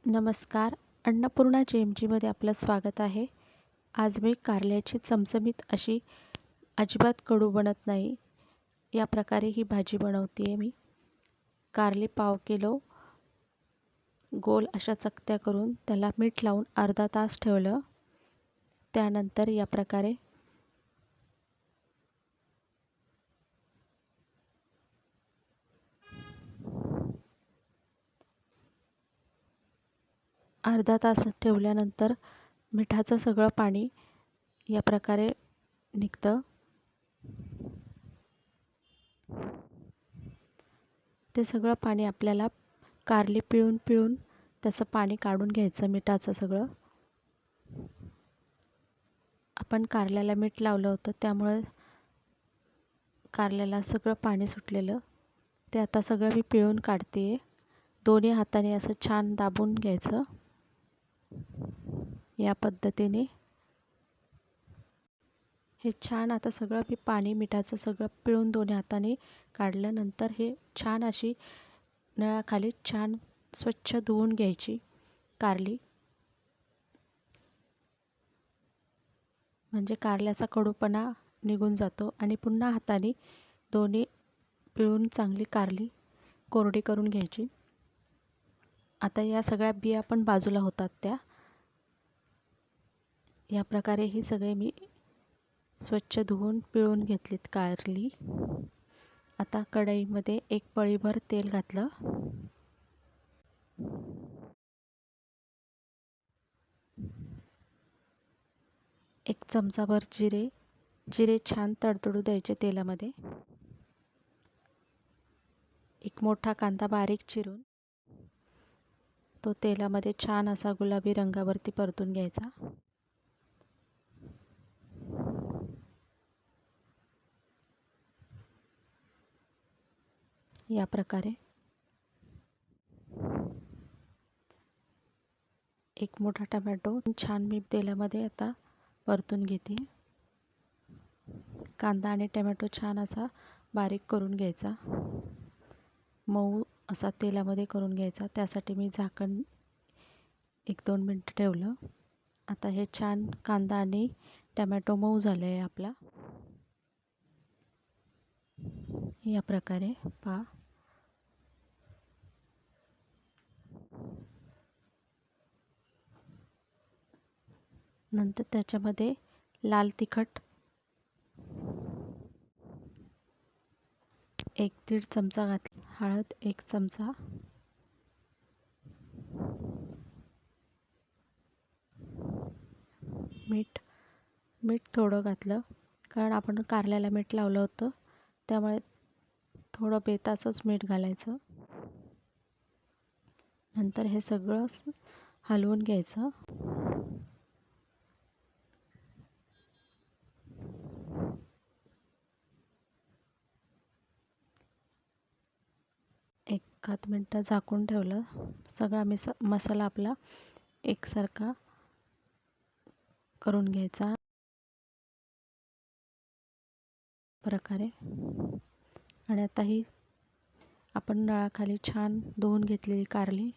नमस्कार. अन्नपूर्णा JMGमध्ये आपलं स्वागत आहे. आज मी कारल्याची चमचमीत अशी अजिबात कडू बनत नाही या प्रकारे ही भाजी बनवते आहे मी. कारले पाव किलो गोल अशा चकत्या करून त्याला मीठ लावून अर्धा तास ठेवलं. त्यानंतर या प्रकारे अर्धा तास ठेवल्यानंतर मिठाचं सगळं पाणी या प्रकारे निघतं. ते सगळं पाणी आपल्याला कारले पिळून पिळून त्याचं पाणी काढून घ्यायचं, मिठाचं सगळं. आपण कारल्याला मीठ लावलं होतं त्यामुळे कारल्याला सगळं पाणी सुटलेलं. ते आता सगळं मी पिळून काढते आहे. दोन्ही हाताने असं छान दाबून घ्यायचं या पद्धतीने. हे छान आता सगळं मी पाणी मिठाचं सगळं पिळून दोन्ही हाताने काढलं. नंतर हे छान अशी नळाखाली छान स्वच्छ धुवून घ्यायची कारली, म्हणजे कारल्याचा कडूपणा निघून जातो. आणि पुन्हा हाताने दोन्ही पिळून चांगली कारली कोरडी करून घ्यायची. आता या सगळ्या बिया पण बाजूला होतात त्या. या प्रकारे ही सगळे मी स्वच्छ धुवून पिळून घेतलीत कारली. आता कढईमध्ये एक पळीभर तेल घातलं. एक चमचाभर जिरे छान तडतडू द्यायचे तेलामध्ये. एक मोठा कांदा बारीक चिरून तो तेलामध्ये छान असा गुलाबी रंगावरती परतून घ्यायचा. या प्रकारे एक मोठा टमॅटो छान मी तेलामध्ये आता परतून घेते. कांदा आणि टमॅटो छान असा बारीक करून घ्यायचा, मऊ असा तेलामध्ये करून घ्यायचा. त्यासाठी मी झाकण 1-2 मिनटं ठेवलं. आता हे छान कांदा आणि टमॅटो मऊ झाले आहे आपला. या प्रकारे पहा. नंतर त्याच्यामध्ये लाल तिखट 1-1.5 चमचा घातला, हळद 1 चमचा, मीठ थोडं घातलं, कारण आपण कारल्याला मीठ लावलं होतं त्यामुळे थोडं बेताचंच मीठ घालायचं. नंतर हे सगळं हलवून घ्यायचं. एखाद मिनटं झाकून ठेवलं. सगळा मसाला आपला एकसारखा करून घ्यायचा प्रकारे. आणि आता ही आपण नळाखाली छान धुवून घेतलेली कारली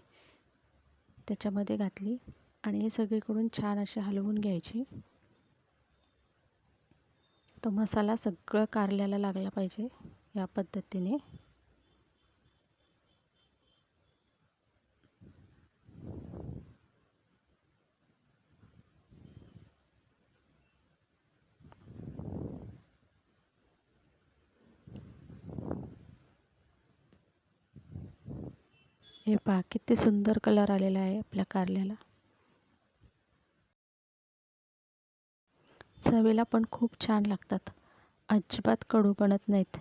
त्याच्यामध्ये घातली आणि हे सगळीकडून छान असे हलवून घ्यायची. तो मसाला सगळं कारल्याला लागला पाहिजे या पद्धतीने. हे पहा किती सुंदर कलर आलेला आहे आपल्या कारल्याला. चवीला पण खूप छान लागतात, अजिबात कडू बनत नाहीत.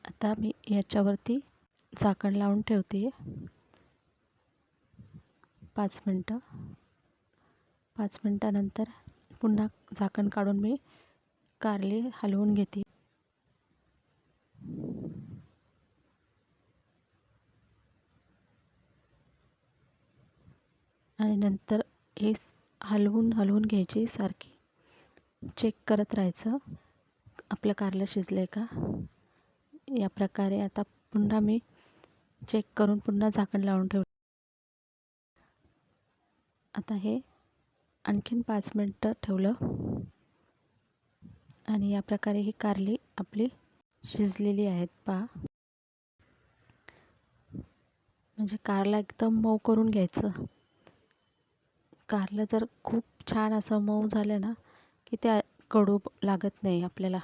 आता मी याच्यावरती झाकण लावून ठेवते 5 मिनटं. 5 मिनटानंतर पुन्हा झाकण काढून मी कारले हलवून घेते. आणि नंतर हे हलवून घ्यायची सारखी. चेक करत राहायचं आपलं कारलं शिजलं आहे का. या प्रकारे आता पुन्हा मी चेक करून पुन्हा झाकण लावून ठेवलं. आता हे आणखीन 5 मिनटं ठेवलं आणि या प्रकारे ही कारली आपली शिजलेली आहेत पहा. म्हणजे कारला एकदम मऊ करून घ्यायचं. कारलं जर खूप छान असं मऊ झालं ना की त्या कडू लागत नाही आपल्याला.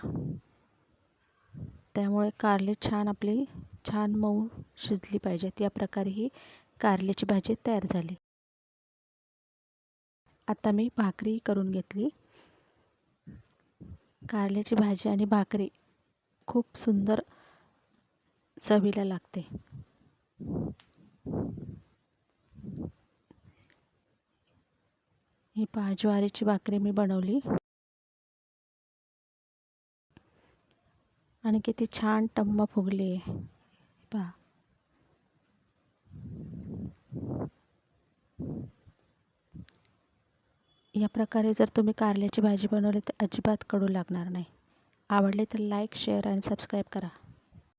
त्यामुळे कारली छान मऊ शिजली पाहिजेत. या प्रकारे ही कारल्याची भाजी तयार झाली. आता मी भाकरी करून घेतली. कारल्याची भाजी आणि भाकरी खूप सुंदर चवीला लागते. ही पहा ज्वारीची भाकरी मी बनवली आणि किती छान टम्म फुगली आहे पहा. या प्रकारे जर तुम्ही कारल्याची भाजी बनवली तर अजिबात कडू लागणार नाही. आवडले तर लाईक, शेअर आणि सबस्क्राईब करा.